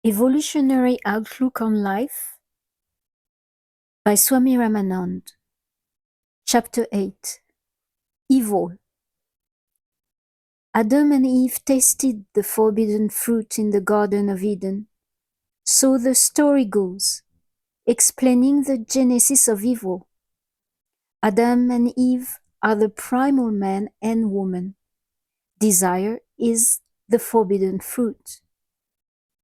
Evolutionary Outlook on Life by Swami Ramanand. Chapter 8. Evil. Adam and Eve tasted the forbidden fruit in the Garden of Eden. So the story goes, explaining the genesis of evil. Adam and Eve are the primal man and woman. Desire is the forbidden fruit.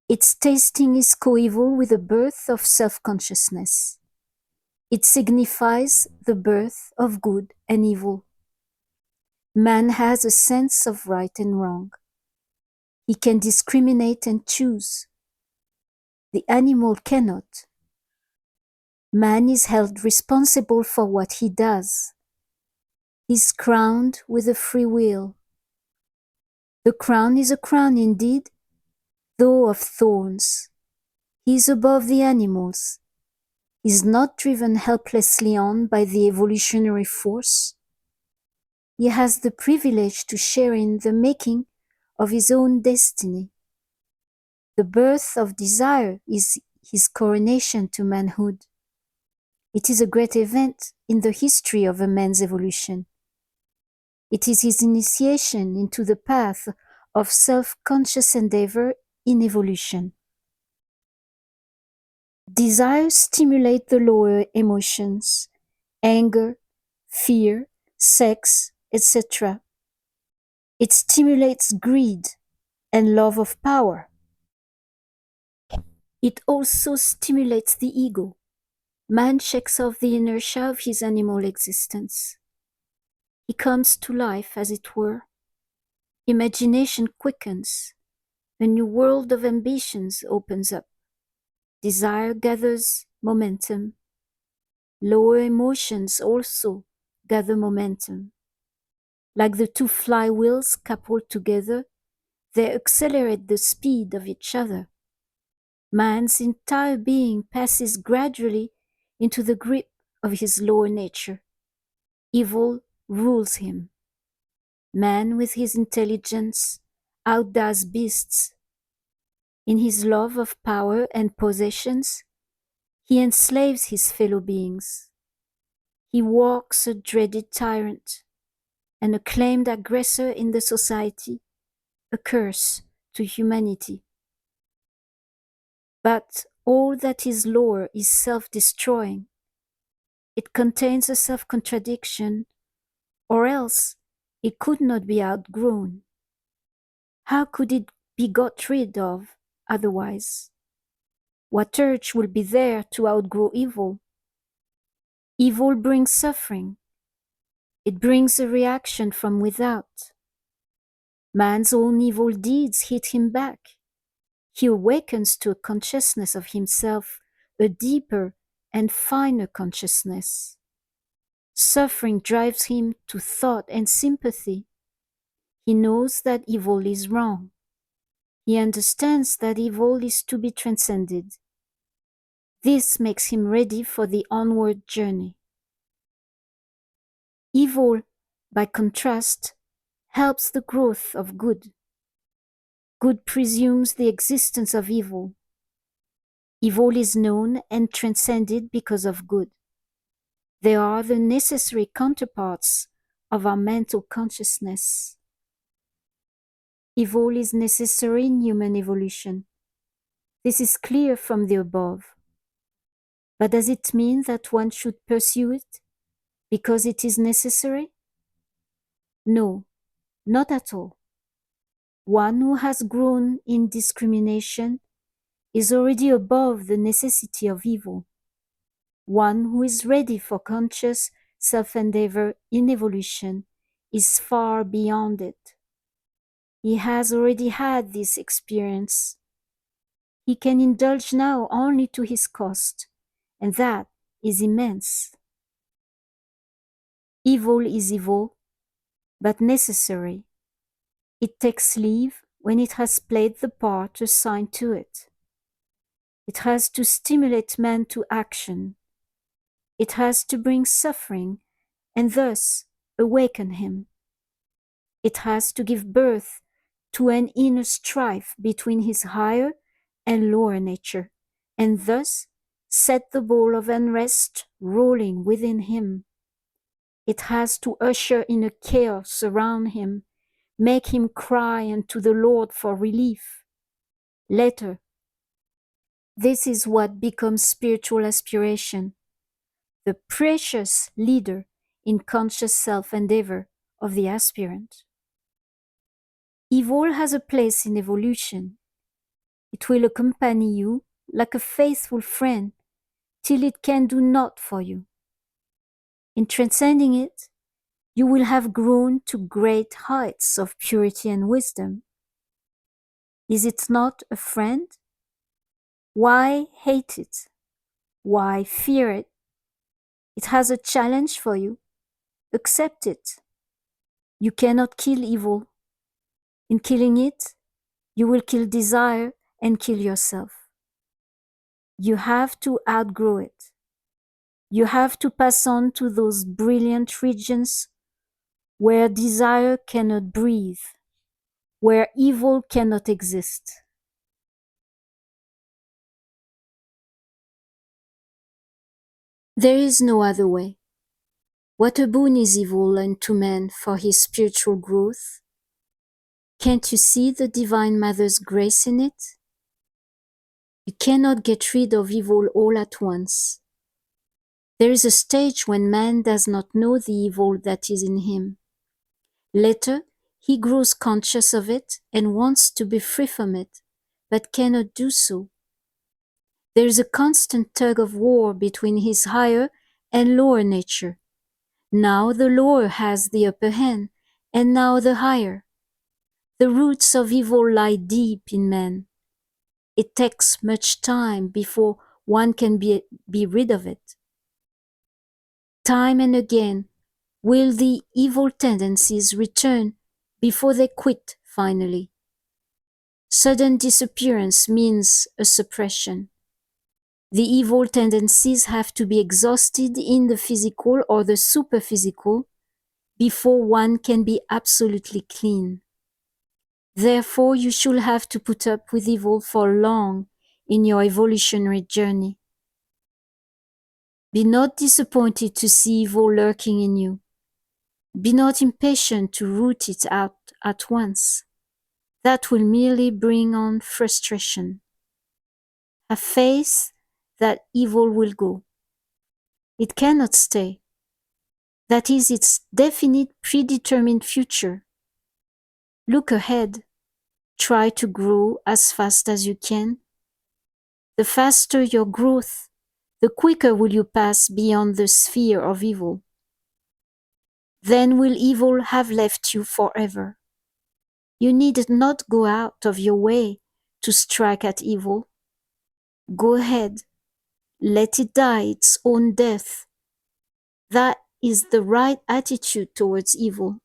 Its tasting is coeval with the birth of self-consciousness. It signifies the birth of good and evil. Man has a sense of right and wrong. He can discriminate and choose. The animal cannot. Man is held responsible for what he does. He is crowned with a free will. The crown is a crown indeed, though of thorns. He is above the animals. He is not driven helplessly on by the evolutionary force. He has the privilege to share in the making of his own destiny. The birth of desire is his coronation to manhood. It is a great event in the history of a man's evolution. It is his initiation into the path of self-conscious endeavor in evolution. Desire stimulates the lower emotions, anger, fear, sex, etc. It stimulates greed and love of power. It also stimulates the ego. Man shakes off the inertia of his animal existence. He comes to life, as it were. Imagination quickens. A new world of ambitions opens up. Desire gathers momentum. Lower emotions also gather momentum. Like the two flywheels coupled together, they accelerate the speed of each other. Man's entire being passes gradually into the grip of his lower nature. Evil rules him. Man, with his intelligence, outdoes beasts. In his love of power and possessions, he enslaves his fellow beings. He walks a dreaded tyrant, an acclaimed aggressor in the society, a curse to humanity. But all that is lower is self-destroying. It contains a self-contradiction, or else it could not be outgrown. How could it be got rid of otherwise? What urge will be there to outgrow evil? Evil brings suffering. It brings a reaction from without. Man's own evil deeds hit him back. He awakens to a consciousness of himself, a deeper and finer consciousness. Suffering drives him to thought and sympathy. He knows that evil is wrong. He understands that evil is to be transcended. This makes him ready for the onward journey. Evil, by contrast, helps the growth of good. Good presumes the existence of evil. Evil is known and transcended because of good. They are the necessary counterparts of our mental consciousness. Evil is necessary in human evolution. This is clear from the above. But does it mean that one should pursue it because it is necessary? No, not at all. One who has grown in discrimination is already above the necessity of evil. One who is ready for conscious self-endeavor in evolution is far beyond it. He has already had this experience. He can indulge now only to his cost, and that is immense. Evil is evil, but necessary. It takes leave when it has played the part assigned to it. It has to stimulate man to action. It has to bring suffering and thus awaken him. It has to give birth to an inner strife between his higher and lower nature, and thus set the ball of unrest rolling within him. It has to usher in a chaos around him, make him cry unto the Lord for relief. Later, this is what becomes spiritual aspiration, the precious leader in conscious self-endeavor of the aspirant. Evil has a place in evolution. It will accompany you like a faithful friend till it can do naught for you. In transcending it, you will have grown to great heights of purity and wisdom. Is it not a friend? Why hate it? Why fear it? It has a challenge for you. Accept it. You cannot kill evil. In killing it, you will kill desire and kill yourself. You have to outgrow it. You have to pass on to those brilliant regions where desire cannot breathe, where evil cannot exist. There is no other way. What a boon is evil unto man for his spiritual growth. Can't you see the Divine Mother's grace in it? You cannot get rid of evil all at once. There is a stage when man does not know the evil that is in him. Later, he grows conscious of it and wants to be free from it, but cannot do so. There is a constant tug of war between his higher and lower nature. Now the lower has the upper hand, and now the higher. The roots of evil lie deep in man. It takes much time before one can be rid of it. Time and again will the evil tendencies return before they quit finally. Sudden disappearance means a suppression. The evil tendencies have to be exhausted in the physical or the superphysical before one can be absolutely clean. Therefore, you should have to put up with evil for long in your evolutionary journey. Be not disappointed to see evil lurking in you. Be not impatient to root it out at once. That will merely bring on frustration. Have faith that evil will go. It cannot stay. That is its definite predetermined future. Look ahead. Try to grow as fast as you can. The faster your growth, the quicker will you pass beyond the sphere of evil. Then will evil have left you forever. You need not go out of your way to strike at evil. Go ahead. Let it die its own death. That is the right attitude towards evil.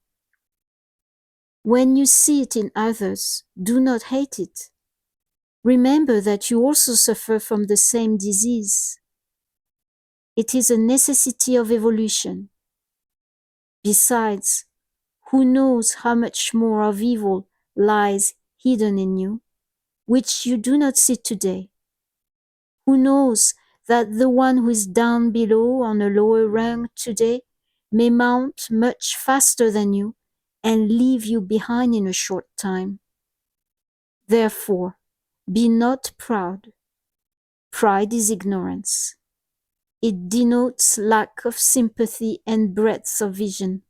When you see it in others, do not hate it. Remember that you also suffer from the same disease. It is a necessity of evolution. Besides, who knows how much more of evil lies hidden in you, which you do not see today? Who knows that the one who is down below on a lower rung today may mount much faster than you and leave you behind in a short time? Therefore, be not proud. Pride is ignorance. It denotes lack of sympathy and breadth of vision.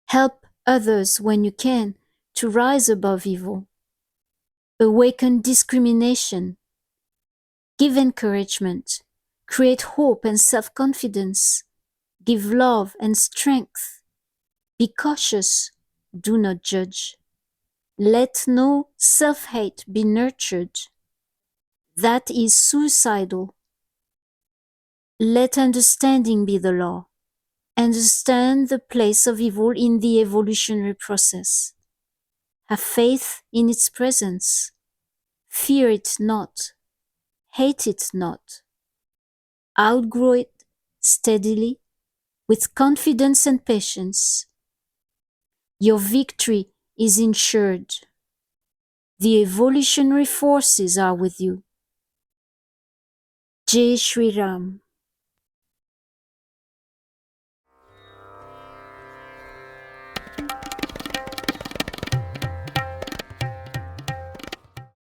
Help others when you can to rise above evil. Awaken discrimination. Give encouragement. Create hope and self-confidence. Give love and strength. Be cautious. Do not judge. Let no self-hate be nurtured. That is suicidal. Let understanding be the law. Understand the place of evil in the evolutionary process. Have faith in its presence. Fear it not. Hate it not. Outgrow it steadily, with confidence and patience. Your victory is ensured. The evolutionary forces are with you. Jai Shri Ram.